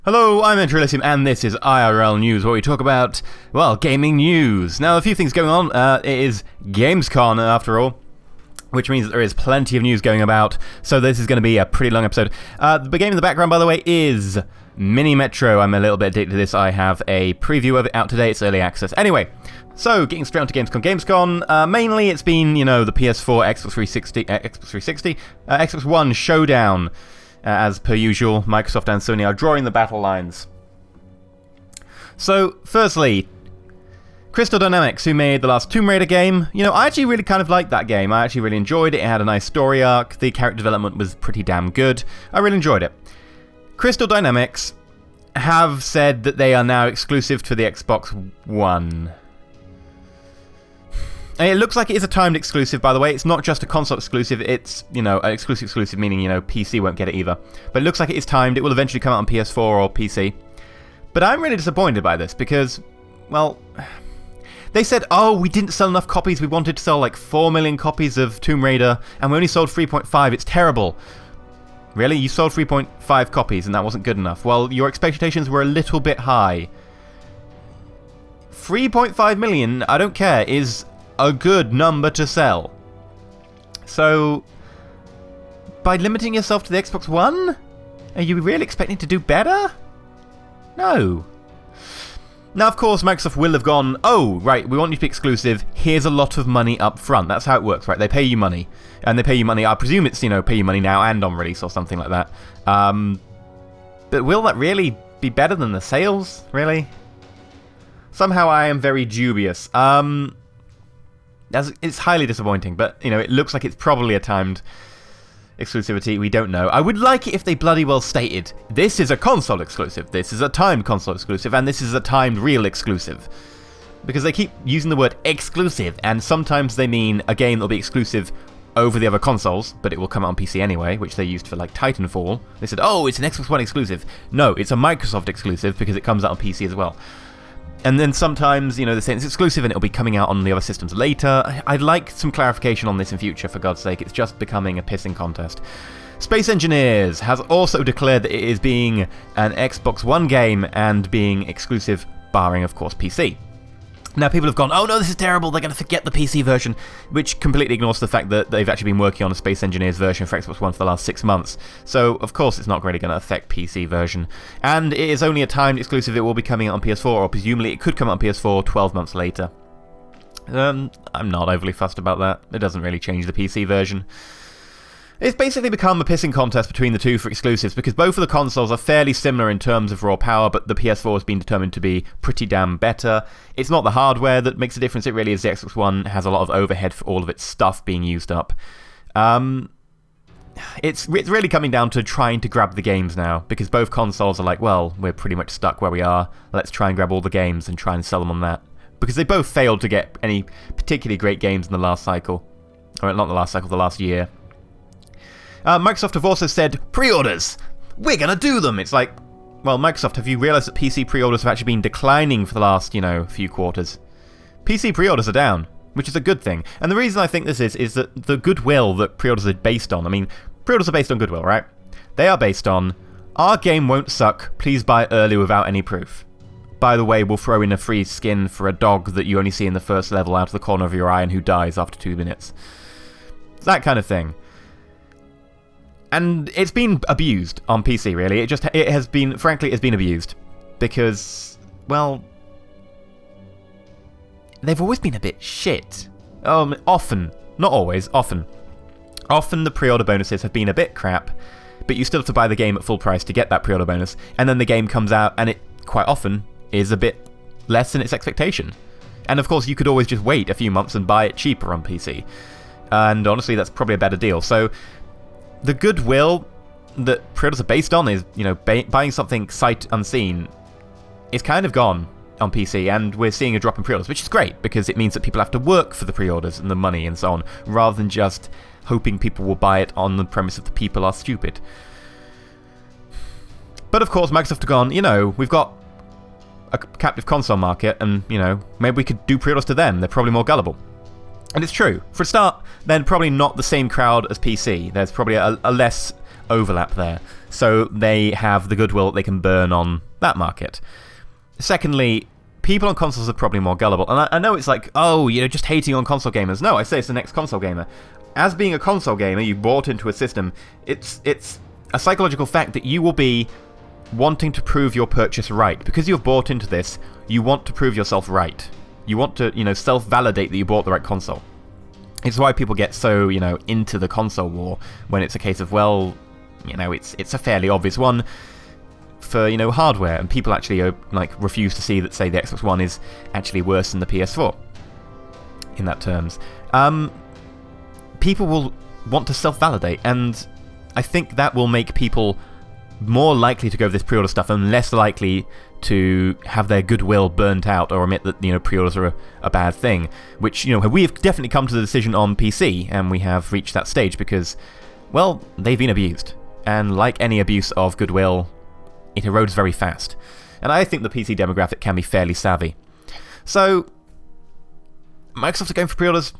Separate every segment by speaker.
Speaker 1: Hello, I'm EnterElysium, and this is IRL News, where we talk about, well, gaming news. Now, a few things going on. It is Gamescom, after all, which means that there is plenty of news going about, so this is going to be a pretty long episode. The game in the background, by the way, is Mini Metro. I'm a little bit addicted to this. I have a preview of it out today. It's early access. Anyway, so getting straight on to Gamescom. Mainly it's been, the PS4, Xbox 360, Xbox One showdown. As per usual, Microsoft and Sony are drawing the battle lines. So, firstly, Crystal Dynamics, who made the last Tomb Raider game. I actually really kind of liked that game. I actually really enjoyed it. It had a nice story arc. The character development was pretty damn good. I really enjoyed it. Crystal Dynamics have said that they are now exclusive to the Xbox One. And it looks like it is a timed exclusive, by the way. It's not just a console exclusive. It's, an exclusive meaning, PC won't get it either. But it looks like it is timed. It will eventually come out on PS4 or PC. But I'm really disappointed by this because, well, they said, we didn't sell enough copies. We wanted to sell like 4 million copies of Tomb Raider, and we only sold 3.5. It's terrible. Really? You sold 3.5 copies and that wasn't good enough? Well, your expectations were a little bit high. 3.5 million, I don't care, is a good number to sell. So, by limiting yourself to the Xbox One, are you really expecting to do better? No. Now, of course, Microsoft will have gone, right, we want you to be exclusive, here's a lot of money up front. That's how it works, right? They pay you money. And they pay you money, I presume it's, pay you money now and on release or something like that. But will that really be better than the sales? Really? Somehow I am very dubious. It's highly disappointing, but, it looks like it's probably a timed exclusivity. We don't know. I would like it if they bloody well stated, this is a console exclusive, this is a timed console exclusive, and this is a timed real exclusive. Because they keep using the word exclusive, and sometimes they mean a game that will be exclusive over the other consoles, but it will come out on PC anyway, which they used for, like, Titanfall. They said, it's an Xbox One exclusive. No, it's a Microsoft exclusive because it comes out on PC as well. And then sometimes, they say it's exclusive and it'll be coming out on the other systems later. I'd like some clarification on this in future, for God's sake. It's just becoming a pissing contest. Space Engineers has also declared that it is being an Xbox One game and being exclusive, barring, of course, PC. Now, people have gone, oh no, this is terrible, they're going to forget the PC version, which completely ignores the fact that they've actually been working on a Space Engineers version for Xbox One for the last 6 months. So, of course, it's not really going to affect PC version. And it is only a timed exclusive. It will be coming out on PS4, or presumably it could come out on PS4 12 months later. I'm not overly fussed about that. It doesn't really change the PC version. It's basically become a pissing contest between the two for exclusives, because both of the consoles are fairly similar in terms of raw power, but the PS4 has been determined to be pretty damn better. It's not the hardware that makes a difference, it really is the Xbox One has a lot of overhead for all of its stuff being used up. It's really coming down to trying to grab the games now, because both consoles are like, well, we're pretty much stuck where we are, let's try and grab all the games and try and sell them on that. Because they both failed to get any particularly great games in the last cycle. Or not the last cycle, the last year. Microsoft have also said, pre-orders! We're gonna do them! It's like, well, Microsoft, have you realised that PC pre-orders have actually been declining for the last, few quarters? PC pre-orders are down, which is a good thing. And the reason I think this is that the goodwill that pre-orders are based on, pre-orders are based on goodwill, right? They are based on, our game won't suck, please buy early without any proof. By the way, we'll throw in a free skin for a dog that you only see in the first level out of the corner of your eye and who dies after 2 minutes. That kind of thing. And it's been abused on PC, really. It has been, frankly, it's been abused. Because, well, they've always been a bit shit. Often. Not always, often. Often the pre-order bonuses have been a bit crap, but you still have to buy the game at full price to get that pre-order bonus, and then the game comes out, and it, quite often, is a bit less than its expectation. And of course, you could always just wait a few months and buy it cheaper on PC. And honestly, that's probably a better deal. So, the goodwill that pre-orders are based on is, buying something sight unseen is kind of gone on PC, and we're seeing a drop in pre-orders, which is great, because it means that people have to work for the pre-orders and the money and so on, rather than just hoping people will buy it on the premise that the people are stupid. But of course, Microsoft have gone, we've got a captive console market, and, maybe we could do pre-orders to them, they're probably more gullible. And it's true. For a start, they're probably not the same crowd as PC. There's probably a less overlap there. So they have the goodwill that they can burn on that market. Secondly, people on consoles are probably more gullible. And I know it's like, oh, just hating on console gamers. No, I say it's the next console gamer. As being a console gamer, you bought into a system, it's a psychological fact that you will be wanting to prove your purchase right. Because you've bought into this, you want to prove yourself right. You want to, self-validate that you bought the right console. It's why people get so, into the console war when it's a case of, well, it's a fairly obvious one for, hardware, and people actually, refuse to see that, say, the Xbox One is actually worse than the PS4 in that terms. People will want to self-validate, and I think that will make people more likely to go with this pre-order stuff and less likely to have their goodwill burnt out or admit that, pre-orders are a bad thing, which, we have definitely come to the decision on PC, and we have reached that stage because, well, they've been abused. And like any abuse of goodwill, it erodes very fast. And I think the PC demographic can be fairly savvy. So, Microsoft are going for pre-orders.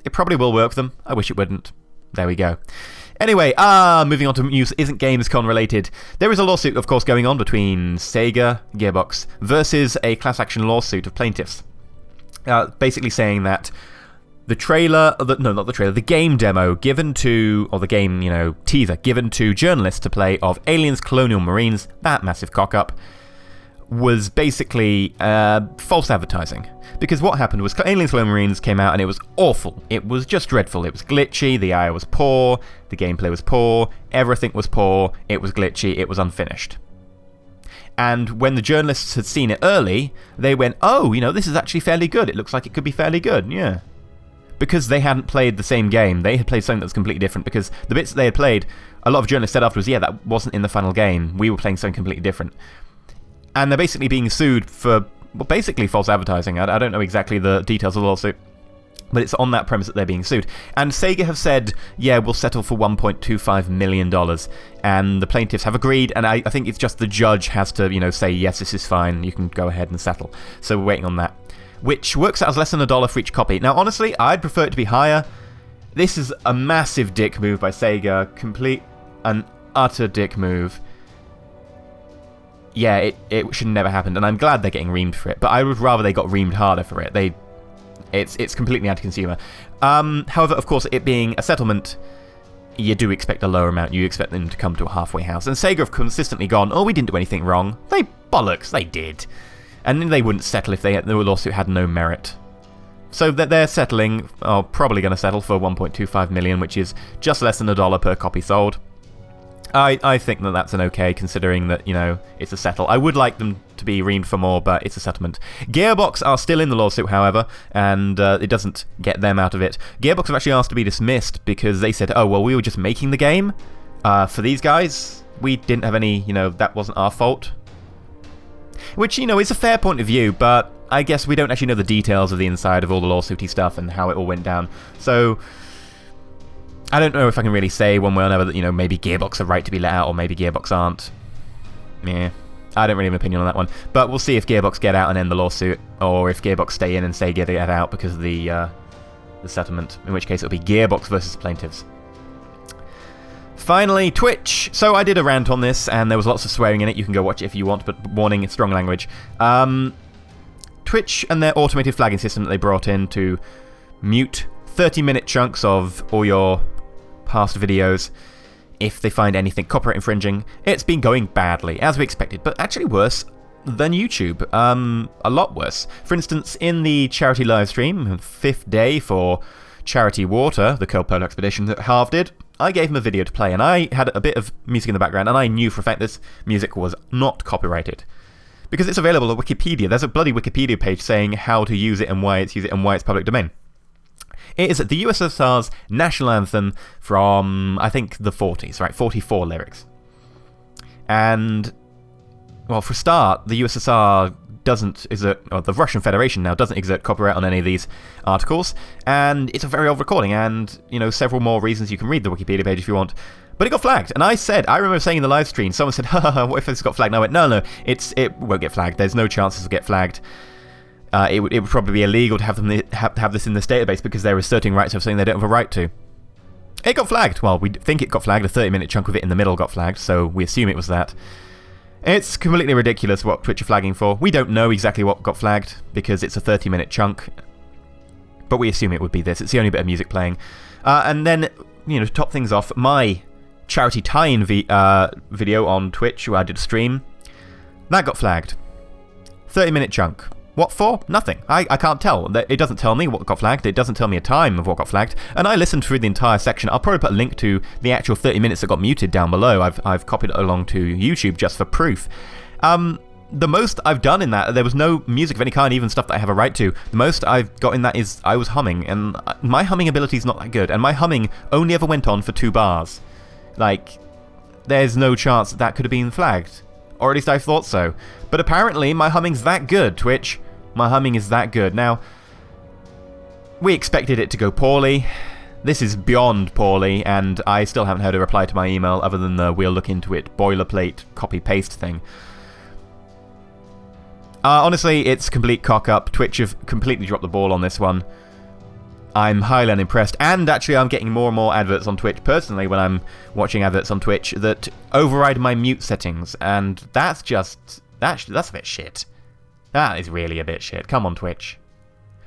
Speaker 1: It probably will work for them. I wish it wouldn't. There we go. Anyway, moving on to news isn't Gamescom related. There is a lawsuit, of course, going on between Sega, Gearbox, versus a class action lawsuit of plaintiffs. Basically saying that the game demo given to, or the game, teaser given to journalists to play of Aliens Colonial Marines, that massive cock-up, was basically false advertising. Because what happened was Aliens Colonial Marines came out and it was awful. It was just dreadful. It was glitchy, the AI was poor, the gameplay was poor, everything was poor, it was glitchy, it was unfinished. And when the journalists had seen it early, they went, oh, this is actually fairly good. It looks like it could be fairly good, yeah. Because they hadn't played the same game. They had played something that was completely different, because the bits that they had played, a lot of journalists said afterwards, yeah, that wasn't in the final game. We were playing something completely different. And they're basically being sued for, well, basically false advertising. I don't know exactly the details of the lawsuit, but it's on that premise that they're being sued. And Sega have said, yeah, we'll settle for $1.25 million. And the plaintiffs have agreed, and I think it's just the judge has to, say, yes, this is fine, you can go ahead and settle. So we're waiting on that. Which works out as less than $1 for each copy. Now, honestly, I'd prefer it to be higher. This is a massive dick move by Sega. Complete and utter dick move. Yeah, it should never happen, and I'm glad they're getting reamed for it, but I would rather they got reamed harder for it. It's completely anti-consumer. However, of course, it being a settlement, you do expect a lower amount. You expect them to come to a halfway house. And Sega have consistently gone, oh, we didn't do anything wrong. Bollocks, they did. And they wouldn't settle if the lawsuit had no merit. So they're settling, or probably going to settle for $1.25 million, which is just less than $1 per copy sold. I think that that's an okay, considering that, it's a settle. I would like them to be reamed for more, but it's a settlement. Gearbox are still in the lawsuit, however, and it doesn't get them out of it. Gearbox have actually asked to be dismissed because they said, oh, well, we were just making the game for these guys. We didn't have any, that wasn't our fault. Which, is a fair point of view, but I guess we don't actually know the details of the inside of all the lawsuity stuff and how it all went down. So I don't know if I can really say one way or another that, maybe Gearbox are right to be let out, or maybe Gearbox aren't. Yeah, I don't really have an opinion on that one. But we'll see if Gearbox get out and end the lawsuit, or if Gearbox stay in and say get out because of the settlement, in which case it'll be Gearbox versus plaintiffs. Finally, Twitch. So I did a rant on this, and there was lots of swearing in it. You can go watch it if you want, but warning, it's strong language. Twitch and their automated flagging system that they brought in to mute 30-minute chunks of all your past videos if they find anything copyright infringing. It's been going badly, as we expected, but actually worse than YouTube. A lot worse. For instance, in the charity livestream, 5th day for Charity Water, the Curl Polo expedition that Harv did, I gave him a video to play, and I had a bit of music in the background, and I knew for a fact this music was not copyrighted. Because it's available on Wikipedia. There's a bloody Wikipedia page saying how to use it and why it's public domain. It is the USSR's national anthem from, I think, the 40s, right? 44 lyrics. And, well, for a start, the USSR doesn't exert, or the Russian Federation now doesn't exert copyright on any of these articles, and it's a very old recording, and, several more reasons you can read the Wikipedia page if you want. But it got flagged, and I remember saying in the live stream, someone said, what if this got flagged? And I went, no, it won't get flagged. There's no chance this will get flagged. It would probably be illegal to have this in this database because they're asserting rights of something they don't have a right to. It got flagged. Well, we think it got flagged. A 30-minute chunk of it in the middle got flagged, so we assume it was that. It's completely ridiculous what Twitch are flagging for. We don't know exactly what got flagged, because it's a 30-minute chunk. But we assume it would be this. It's the only bit of music playing. And then, to top things off, my charity tie-in video on Twitch, where I did a stream, that got flagged. 30-minute chunk. What for? Nothing. I can't tell. It doesn't tell me what got flagged. It doesn't tell me a time of what got flagged. And I listened through the entire section. I'll probably put a link to the actual 30 minutes that got muted down below. I've copied it along to YouTube just for proof. The most I've done in that, there was no music of any kind, even stuff that I have a right to. The most I've got in that is I was humming, and my humming ability is not that good. And my humming only ever went on for 2 bars. Like, there's no chance that could have been flagged. Or at least I thought so. But apparently, my humming's that good, Twitch. My humming is that good. Now, we expected it to go poorly. This is beyond poorly, and I still haven't heard a reply to my email other than the we'll look into it boilerplate copy-paste thing. Honestly, it's complete cock-up. Twitch have completely dropped the ball on this one. I'm highly unimpressed, and actually I'm getting more and more adverts on Twitch personally when I'm watching adverts on Twitch that override my mute settings, and that's a bit shit. That is really a bit shit. Come on, Twitch.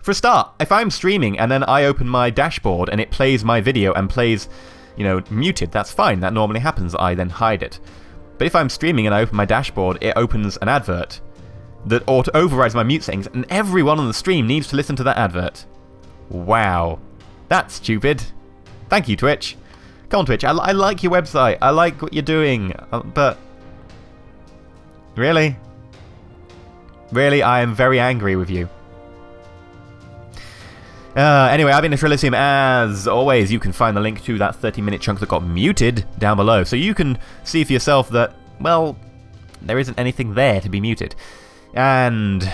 Speaker 1: For a start, if I'm streaming and then I open my dashboard and it plays my video and plays, muted, that's fine. That normally happens. I then hide it. But if I'm streaming and I open my dashboard, it opens an advert that overrides my mute settings, and everyone on the stream needs to listen to that advert. Wow. That's stupid. Thank you, Twitch. Come on, Twitch. I like your website. I like what you're doing. But... Really? Really, I am very angry with you. Anyway, I've been EnterElysium. As always, you can find the link to that 30-minute chunk that got muted down below. So you can see for yourself that, well, there isn't anything there to be muted. And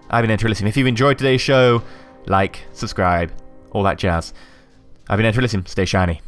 Speaker 1: I've been EnterElysium. If you've enjoyed today's show, like, subscribe, all that jazz. I've been EnterElysium. Stay shiny.